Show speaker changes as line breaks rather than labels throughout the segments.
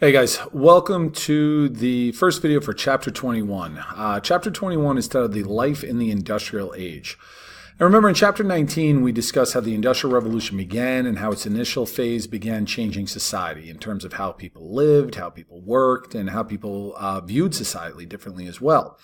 Hey guys, welcome to the first video for Chapter 21. Chapter 21 is titled The Life in the Industrial Age. And remember, in Chapter 19, we discussed how the Industrial Revolution began and how its initial phase began changing society in terms of how people lived, how people worked, and how people viewed society differently as well.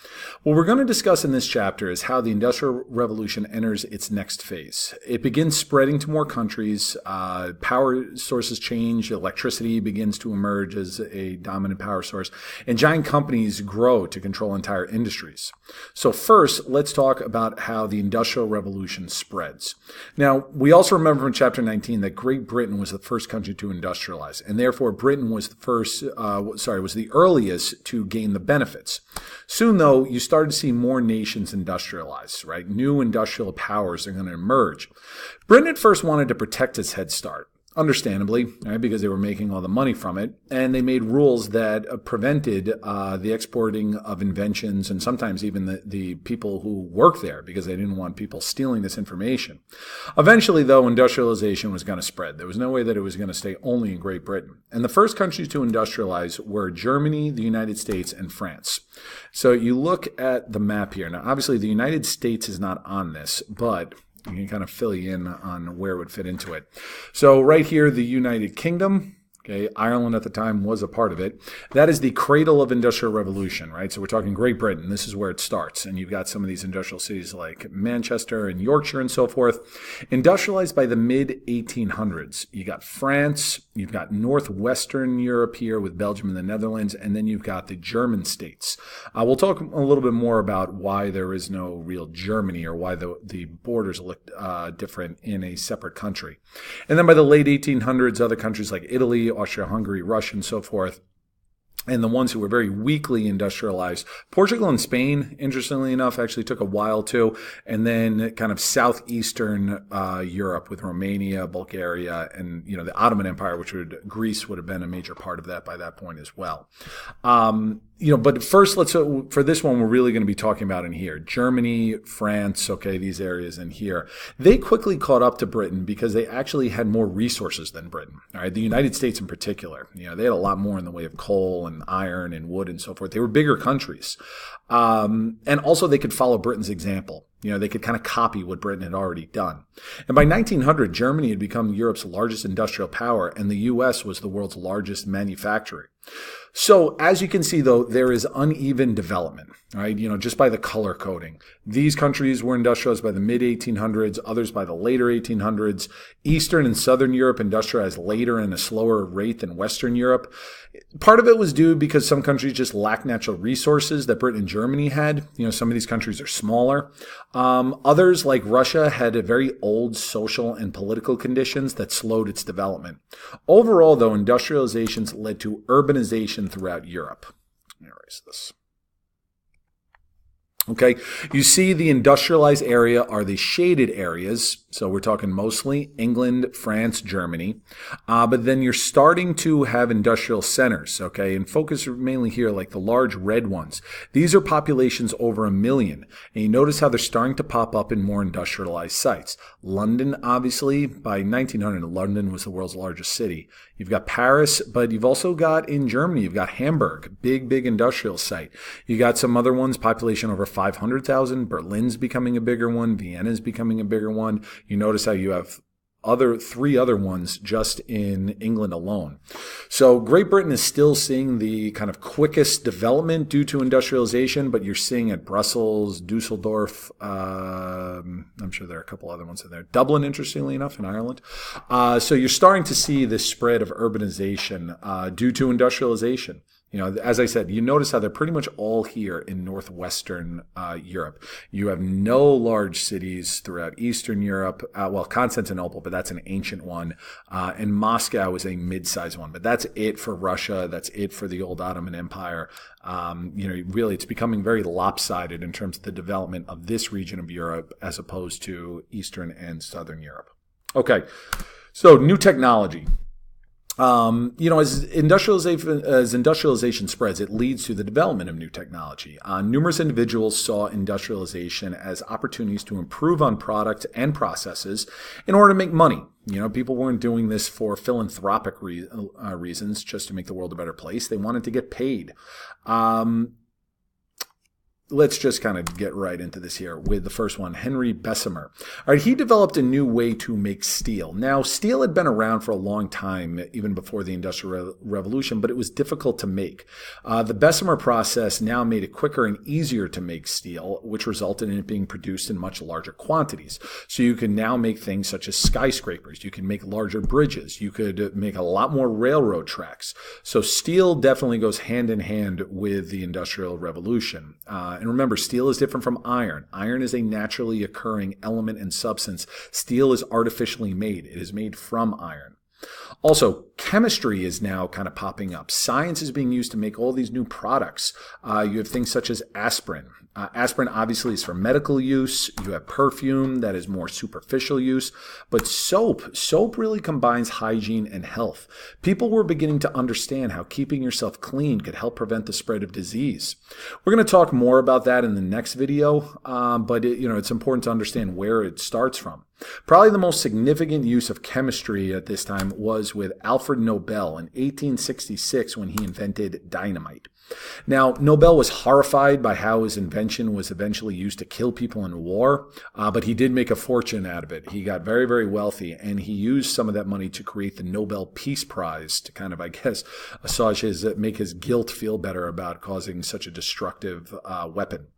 What we're going to discuss in this chapter is how the Industrial Revolution enters its next phase. It begins spreading to more countries, power sources change, electricity begins to emerge as a dominant power source, and giant companies grow to control entire industries. So first, let's talk about how the Industrial Revolution spreads. Now, we also remember from Chapter 19 that Great Britain was the first country to industrialize, and therefore Britain was the earliest to gain the benefits. Soon, though, you started to see more nations industrialize, right? New industrial powers are going to emerge. Britain at first wanted to protect its head start. Understandably, right, because they were making all the money from it, and they made rules that prevented the exporting of inventions and sometimes even the people who work there because they didn't want people stealing this information. Eventually, though, industrialization was going to spread. There was no way that it was going to stay only in Great Britain. And the first countries to industrialize were Germany, the United States, and France. So you look at the map here. Now, obviously, the United States is not on this, but I can kind of fill you in on where it would fit into it. So right here, the United Kingdom. Okay, Ireland at the time was a part of it. That is the cradle of Industrial Revolution, right? So we're talking Great Britain. This is where it starts. And you've got some of these industrial cities like Manchester and Yorkshire and so forth. Industrialized by the mid-1800s. You got France, you've got northwestern Europe here with Belgium and the Netherlands, and then you've got the German states. We'll talk a little bit more about why there is no real Germany or why the borders look different in a separate country. And then by the late 1800s, other countries like Italy, Austria-Hungary, Russia, and so forth, and the ones who were very weakly industrialized. Portugal and Spain, interestingly enough, actually took a while too, and then kind of southeastern Europe with Romania, Bulgaria, and the Ottoman Empire, Greece would have been a major part of that by that point as well. But first, for this one, we're really going to be talking about in here. Germany, France, okay, these areas in here. They quickly caught up to Britain because they actually had more resources than Britain. All right, the United States in particular. They had a lot more in the way of coal and iron and wood and so forth. They were bigger countries. And also they could follow Britain's example. They could kind of copy what Britain had already done. And by 1900, Germany had become Europe's largest industrial power, and the U.S. was the world's largest manufacturer. So as you can see, though, there is uneven development, right? Just by the color coding. These countries were industrialized by the mid-1800s, others by the later 1800s. Eastern and Southern Europe industrialized later in a slower rate than Western Europe. Part of it was due because some countries just lacked natural resources that Britain and Germany had. Some of these countries are smaller. Others, like Russia, had a very old social and political conditions that slowed its development. Overall, though, industrializations led to urbanization throughout Europe. Let me erase this. Okay, you see the industrialized area are the shaded areas. So we're talking mostly England, France, Germany. But then you're starting to have industrial centers, okay? And focus mainly here, like the large red ones. These are populations over 1 million. And you notice how they're starting to pop up in more industrialized sites. London, obviously, by 1900, London was the world's largest city. You've got Paris, but you've also got in Germany, you've got Hamburg, big industrial site. You got some other ones, population over 500,000. Berlin's becoming a bigger one. Vienna's becoming a bigger one. You notice how you have three other ones just in England alone. So Great Britain is still seeing the kind of quickest development due to industrialization, but you're seeing at Brussels, Dusseldorf, I'm sure there are a couple other ones in there. Dublin, interestingly enough, in Ireland. So you're starting to see this spread of urbanization due to industrialization. As I said, you notice how they're pretty much all here in northwestern Europe. You have no large cities throughout Eastern Europe. Constantinople, but that's an ancient one. And Moscow is a mid-sized one. But that's it for Russia. That's it for the old Ottoman Empire. Really, it's becoming very lopsided in terms of the development of this region of Europe as opposed to Eastern and Southern Europe. Okay, so new technology. As industrialization spreads, it leads to the development of new technology. Numerous individuals saw industrialization as opportunities to improve on product and processes in order to make money. People weren't doing this for philanthropic reasons, just to make the world a better place. They wanted to get paid. Let's just kind of get right into this here with the first one, Henry Bessemer. All right, he developed a new way to make steel. Now, steel had been around for a long time, even before the Industrial Revolution, but it was difficult to make. The Bessemer process now made it quicker and easier to make steel, which resulted in it being produced in much larger quantities. So you can now make things such as skyscrapers. You can make larger bridges. You could make a lot more railroad tracks. So steel definitely goes hand in hand with the Industrial Revolution. And remember, steel is different from iron. Iron is a naturally occurring element and substance. Steel is artificially made. It is made from iron. Also, chemistry is now kind of popping up. Science is being used to make all these new products. You have things such as aspirin. Aspirin obviously is for medical use. You have perfume that is more superficial use. But soap really combines hygiene and health. People were beginning to understand how keeping yourself clean could help prevent the spread of disease. We're going to talk more about that in the next video, but it's important to understand where it starts from. Probably the most significant use of chemistry at this time was with Alfred Nobel in 1866 when he invented dynamite. Now, Nobel was horrified by how his invention was eventually used to kill people in war, but he did make a fortune out of it. He got very, very wealthy, and he used some of that money to create the Nobel Peace Prize to kind of, make his guilt feel better about causing such a destructive weapon.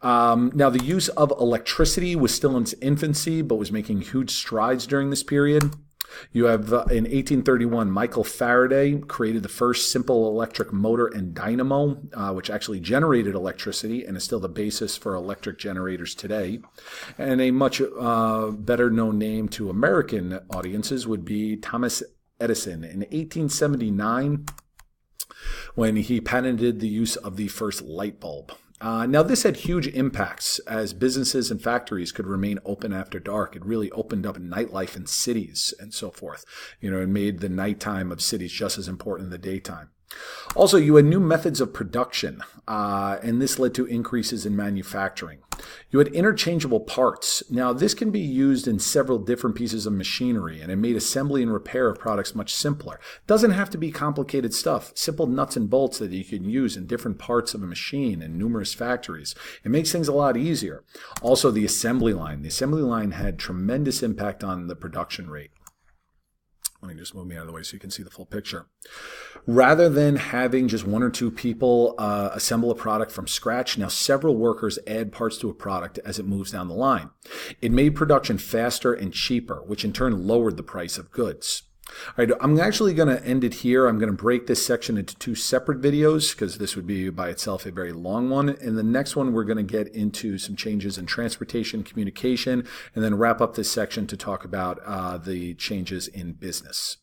Now, the use of electricity was still in its infancy, but was making huge strides during this period. You have, in 1831, Michael Faraday created the first simple electric motor and dynamo, which actually generated electricity and is still the basis for electric generators today. And a much better known name to American audiences would be Thomas Edison in 1879, when he patented the use of the first light bulb. Now, this had huge impacts as businesses and factories could remain open after dark. It really opened up nightlife in cities and so forth. It made the nighttime of cities just as important in the daytime. Also, you had new methods of production, and this led to increases in manufacturing. You had interchangeable parts. Now, this can be used in several different pieces of machinery, and it made assembly and repair of products much simpler. It doesn't have to be complicated stuff. Simple nuts and bolts that you can use in different parts of a machine in numerous factories. It makes things a lot easier. Also, the assembly line. The assembly line had tremendous impact on the production rate. Let me just move me out of the way so you can see the full picture. Rather than having just one or two people assemble a product from scratch, now several workers add parts to a product as it moves down the line. It made production faster and cheaper, which in turn lowered the price of goods. All right, I'm actually going to end it here. I'm going to break this section into two separate videos because this would be by itself a very long one. In the next one, we're going to get into some changes in transportation, communication, and then wrap up this section to talk about the changes in business.